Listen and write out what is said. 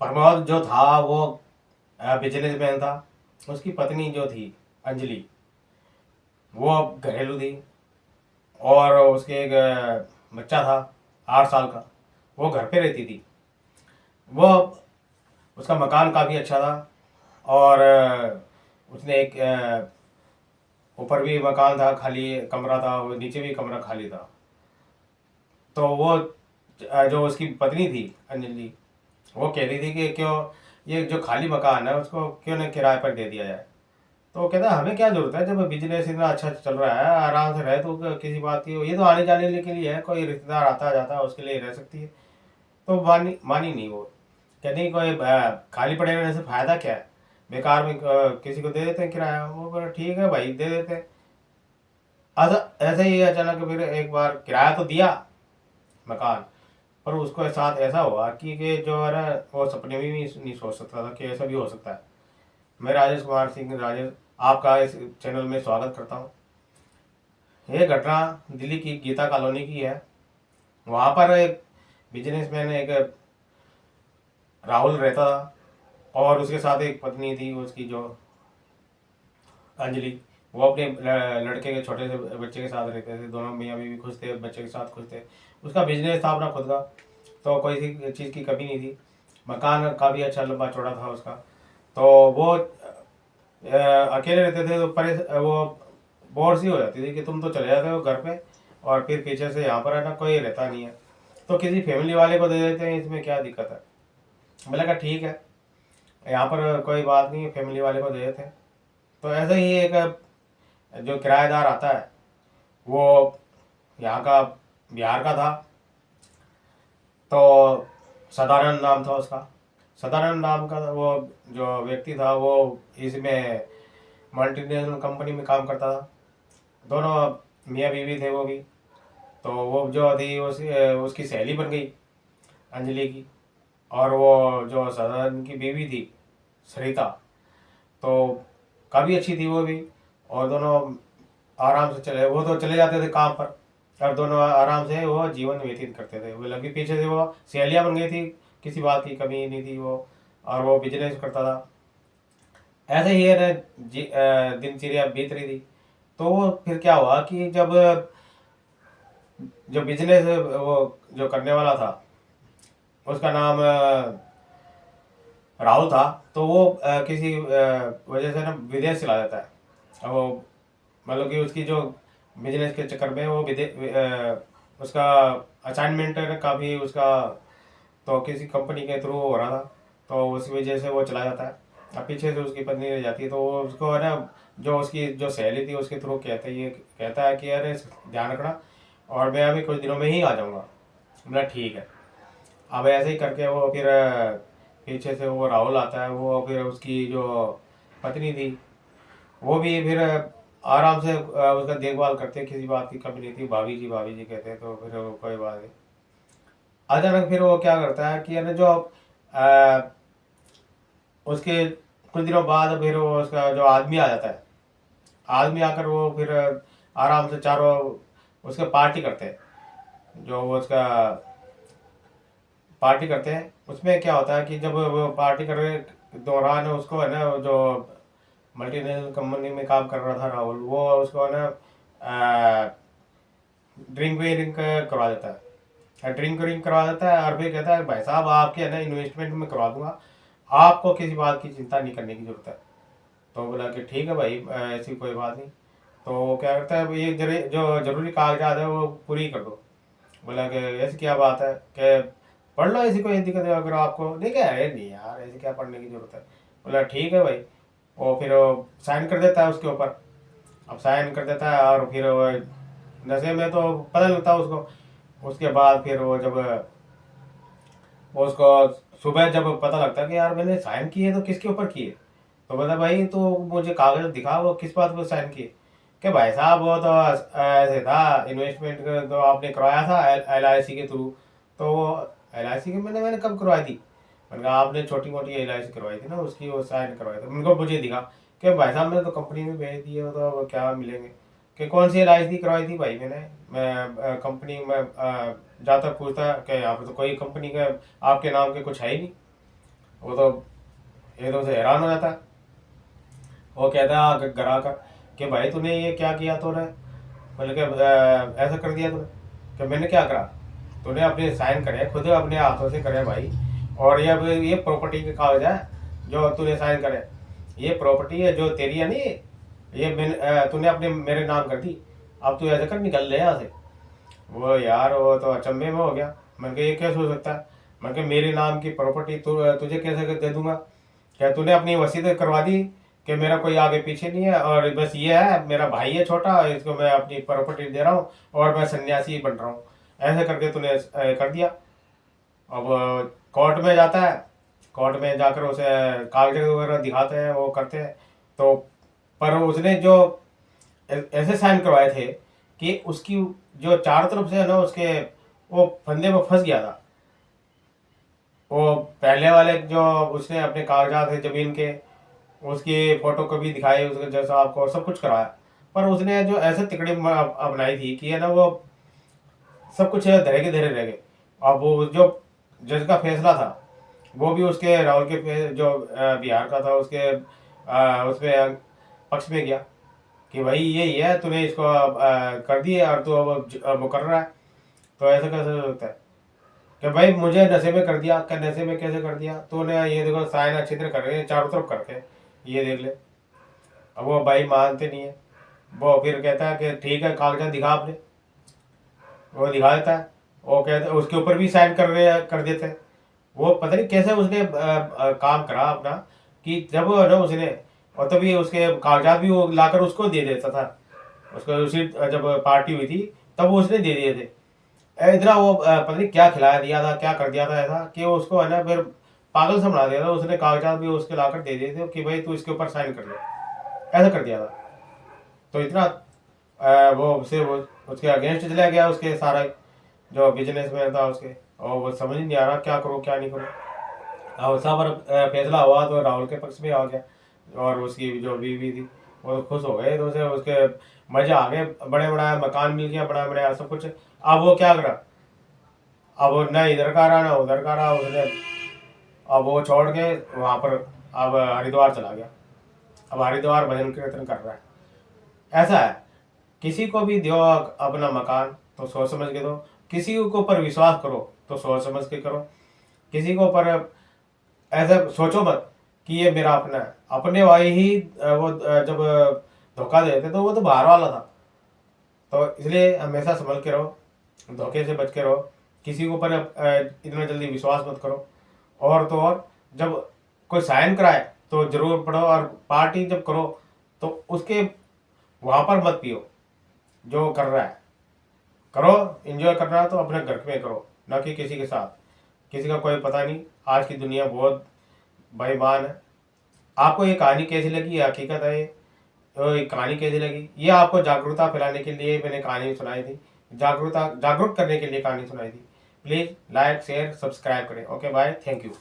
प्रमोद जो था वो बिजनेसमैन था। उसकी पत्नी जो थी अंजलि, वो अब घरेलू थी। और उसके एक बच्चा था 8 साल का, वो घर पे रहती थी। वो उसका मकान काफ़ी अच्छा था। और उसने एक ऊपर भी मकान था, खाली कमरा था, वो नीचे भी कमरा खाली था। तो वो जो उसकी पत्नी थी अंजलि, वो कह रही थी कि क्यों ये जो खाली मकान है उसको क्यों ना किराए पर दे दिया जाए। तो वो कहता है हमें क्या जरूरत है, जब बिजनेस इतना अच्छा चल रहा है, आराम से रहे, तो किसी बात की, ये तो आने जाने के लिए है, कोई रिश्तेदार आता जाता है उसके लिए रह सकती है। तो मानी मानी नहीं वो। कहती कोई खाली पड़े रहने से फायदा क्या है, बेकार में किसी को दे देते हैं किराया। वो बोला ठीक है भाई दे देते हैं। ऐसे ही अचानक फिर एक बार किराया तो दिया मकान, पर उसको साथ ऐसा हुआ कि जो है ना, वो सपने में भी नहीं सोच सकता था कि ऐसा भी हो सकता है। मैं राजेश कुमार सिंह राजेश आपका इस चैनल में स्वागत करता हूँ। ये घटना दिल्ली की गीता कॉलोनी की है। वहाँ पर एक बिजनेसमैन, एक राहुल रहता था, और उसके साथ एक पत्नी थी उसकी जो अंजलि। वो अपने लड़के के छोटे से बच्चे के साथ रहते थे, दोनों मियाँ बीवी खुश थे, बच्चे के साथ खुश थे। उसका बिजनेस था अपना खुद का, तो कोई सी चीज़ की कमी नहीं थी। मकान काफ़ी अच्छा लंबा चौड़ा था उसका। तो वो अकेले रहते थे, तो वो बोर सी हो जाती थी कि तुम तो चले जाते हो घर पे, और फिर पीछे से यहाँ पर है ना कोई रहता नहीं है, तो किसी फैमिली वाले को दे देते हैं, इसमें क्या दिक्कत है। मैंने कहा ठीक है, यहाँ पर कोई बात नहीं, फैमिली वाले को दे देते हैं। तो ऐसे ही एक जो किराएदार आता है, वो यहाँ का बिहार का था। तो सदानंद नाम था उसका। सदानंद नाम का वो जो व्यक्ति था, वो इसमें मल्टीनेशनल कंपनी में काम करता था। दोनों मियाँ बीवी थे वो भी। तो वो जो थी उसकी सहेली बन गई अंजलि की। और वो जो सदानंद की बीवी थी सरिता, तो काफ़ी अच्छी थी वो भी। और दोनों आराम से चले, वो तो चले जाते थे काम पर, और दोनों आराम से वो जीवन व्यतीत करते थे। वो लगी पीछे से वो सहेलियाँ बन गई थी, किसी बात की कमी नहीं थी वो। और वो बिजनेस करता था। ऐसे ही है ना, दिनचर्या बीत रही थी। तो वो फिर क्या हुआ कि जब जो बिजनेस वो जो करने वाला था, उसका नाम राहुल था। तो वो किसी वजह से ना विदेश चला जाता है। वो मतलब कि उसकी जो बिजनेस के चक्कर में वो उसका असाइनमेंट है ना काफ़ी उसका, तो किसी कंपनी के थ्रू हो रहा था, तो उस वजह से वो चला जाता है। अब पीछे से उसकी पत्नी रह जाती है। तो वो उसको है ना, जो उसकी जो सहेली थी उसके थ्रू कहता है कि अरे ध्यान रखना, और मैं अभी कुछ दिनों में ही आ जाऊँगा। बोला ठीक है। अब ऐसे ही करके वो फिर पीछे से वो राहुल आता है। वो फिर उसकी जो पत्नी थी, वो भी फिर आराम से उसका देखभाल करते हैं, किसी बात की कमी नहीं थी। भाभी जी कहते हैं, तो फिर वो कोई बात नहीं। अचानक फिर वो क्या करता है कि है ना, जो अ, उसके कुछ दिनों बाद फिर वो उसका जो आदमी आ जाता है। आदमी आकर वो फिर आराम से चारों उसके पार्टी करते हैं। जो वो उसका पार्टी करते हैं, उसमें क्या होता है कि जब वो पार्टी कर रहे दौरान उसको है ना, जो मल्टीनेशनल कंपनी में काम कर रहा था राहुल, वो उसको है ना ड्रिंक विंक करवा देता है। ड्रिंक व्रिंक करवा देता है, और फिर कहता है भाई साहब आपके है ना इन्वेस्टमेंट में करवा दूंगा, आपको किसी बात की चिंता नहीं करने की जरूरत है। तो बोला कि ठीक है भाई, ऐसी कोई बात नहीं। तो वो क्या करता है, ये जो जरूरी कागजात है वो पूरी कर दो। बोला कि ऐसी क्या बात है कि पढ़ लो, ऐसी कोई दिक्कत है अगर आपको। नहीं क्या है, नहीं यार ऐसी क्या पढ़ने की जरूरत है। बोला ठीक है भाई। वो फिर वो साइन कर देता है उसके ऊपर। अब साइन कर देता है, और फिर वो नशे में तो पता नहीं लगता उसको। उसके बाद फिर वो जब वो उसको सुबह जब पता लगता है कि यार मैंने साइन किए तो किसके ऊपर किए, तो बोला भाई तो मुझे कागज दिखा, वो किस बात पर साइन किए। कि भाई साहब वो तो ऐसे था, इन्वेस्टमेंट तो आपने करवाया था LIC के थ्रू। तो वो LIC के मैंने मैंने कब करवाई थी। मैंने कहा आपने छोटी मोटी LIC करवाई थी ना, उसकी वो साइन करवाए थे। उनको मुझे दिखा कि भाई साहब मैंने तो कंपनी में भेज दिए, तो वो क्या मिलेंगे। कि कौन सी LIC करवाई थी भाई मैंने, मैं कंपनी में जाता पूछता कि यहाँ पर तो कोई कंपनी का आपके नाम के कुछ है ही नहीं। वो तो एकदम से हैरान हो जाता है। वो कहता है घर आकर कि भाई तूने ये क्या किया, तूने मतलब कि ऐसा कर दिया तूने। कि मैंने क्या करा, तूने अपने साइन करे खुद अपने हाथों से करे भाई। और ये प्रॉपर्टी के कागज है जो तूने साइन करे, ये प्रॉपर्टी है जो तेरी है नहीं, ये तूने अपने मेरे नाम कर दी। अब तू ऐसे कर निकल ले यहाँ से। वो यार वो तो अचंभे में हो गया। मैंने कहा ये कैसे हो सकता है। मैंने कहा मेरे नाम की प्रॉपर्टी तुझे कैसे दे दूंगा। क्या तूने अपनी वसीयत करवा दी कि मेरा कोई आगे पीछे नहीं है और बस ये है मेरा भाई है छोटा, इसको मैं अपनी प्रॉपर्टी दे रहा हूँ और मैं सन्यासी बन रहा हूँ। ऐसे करके तूने कर दिया। अब कोर्ट में जाता है, कोर्ट में जाकर उसे कागज वगैरह दिखाते हैं, वो करते हैं। तो पर उसने जो ऐसे साइन करवाए थे कि उसकी जो चारों तरफ से है ना उसके वो फंदे में फंस गया था। वो पहले वाले जो उसने अपने कागजात है जमीन के, उसकी फोटो कभी दिखाई उसके जैसा आपको सब कुछ कराया। पर उसने जो ऐसे तिकड़ी अपनाई थी कि है ना वो सब कुछ धरे के धरे रह गए। अब वो जो जज का फैसला था वो भी उसके राहुल के जो बिहार का था उसके उसमें पक्ष में गया कि भाई यही है तूने इसको कर दिए और तू अब वो कर रहा है। तो ऐसा कैसे हो सकता है कि भाई मुझे नशे में कर दिया। क्या नशे में कैसे कर दिया तूने, ये देखो साइन अच्छी तरह कर रहे हैं चारों तरफ करके, ये देख ले। अब वो भाई मानते नहीं है। वो फिर कहता है कि ठीक है कागजात दिखा आपने, वो दिखा देता है। वो कहते उसके ऊपर भी साइन कर देते हैं। वो पता नहीं कैसे उसने काम करा अपना कि जब ना उसने और तभी उसके कागजात भी वो लाकर उसको दे देता था। उसको उसी जब पार्टी हुई थी तब वो उसने दे दिए थे। इतना वो पता नहीं क्या खिलाया दिया था, क्या कर दिया था ऐसा कि वो उसको है ना फिर पागल से बना दिया था। उसने कागजात भी उसके लाकर दे दिए थे कि भाई तू इसके ऊपर साइन कर ले, ऐसा कर दिया था। तो इतना वो उसे वो उसके अगेंस्ट चला गया उसके सारा जो बिजनेसमैन था उसके। और वो समझ ही नहीं आ रहा क्या करूँ क्या नहीं करूँ। और सब फैसला हुआ तो राहुल के पक्ष में आ गया। और उसकी जो बीवी थी वो तो खुश हो गए, तो उसे उसके मजे आ गए, बड़े बड़ा मकान मिल गया, बड़ा बड़ा सब कुछ। अब वो क्या करा, अब वो न इधर का रहा ना उधर का रहा उसने। अब वो छोड़ के वहां पर अब हरिद्वार चला गया। अब हरिद्वार भजन कीर्तन कर रहा है। ऐसा है, किसी को भी दो अपना मकान तो सोच समझ के दो, किसी के ऊपर विश्वास करो तो सोच समझ के करो। किसी को पर ऐसा सोचो मत कि ये मेरा अपना है। अपने भाई ही वो जब धोखा देते तो वो तो बाहर वाला था। तो इसलिए हमेशा संभल के रहो, धोखे से बच के रहो, किसी के ऊपर इतना जल्दी विश्वास मत करो। और तो और जब कोई साइन कराए तो जरूर पढ़ो, और पार्टी जब करो तो उसके वहां पर मत पियो। जो कर रहा है करो, एंजॉय करना है तो अपने घर में करो, ना कि किसी के साथ। किसी का कोई पता नहीं, आज की दुनिया बहुत बेईमान है। आपको ये कहानी कैसी लगी, ये हकीकत है ये। तो ये कहानी कैसी लगी, ये आपको जागरूकता फैलाने के लिए मैंने कहानी सुनाई थी, जागरूक करने के लिए कहानी सुनाई थी। प्लीज़ लाइक शेयर सब्सक्राइब करें। Okay bye, thank you.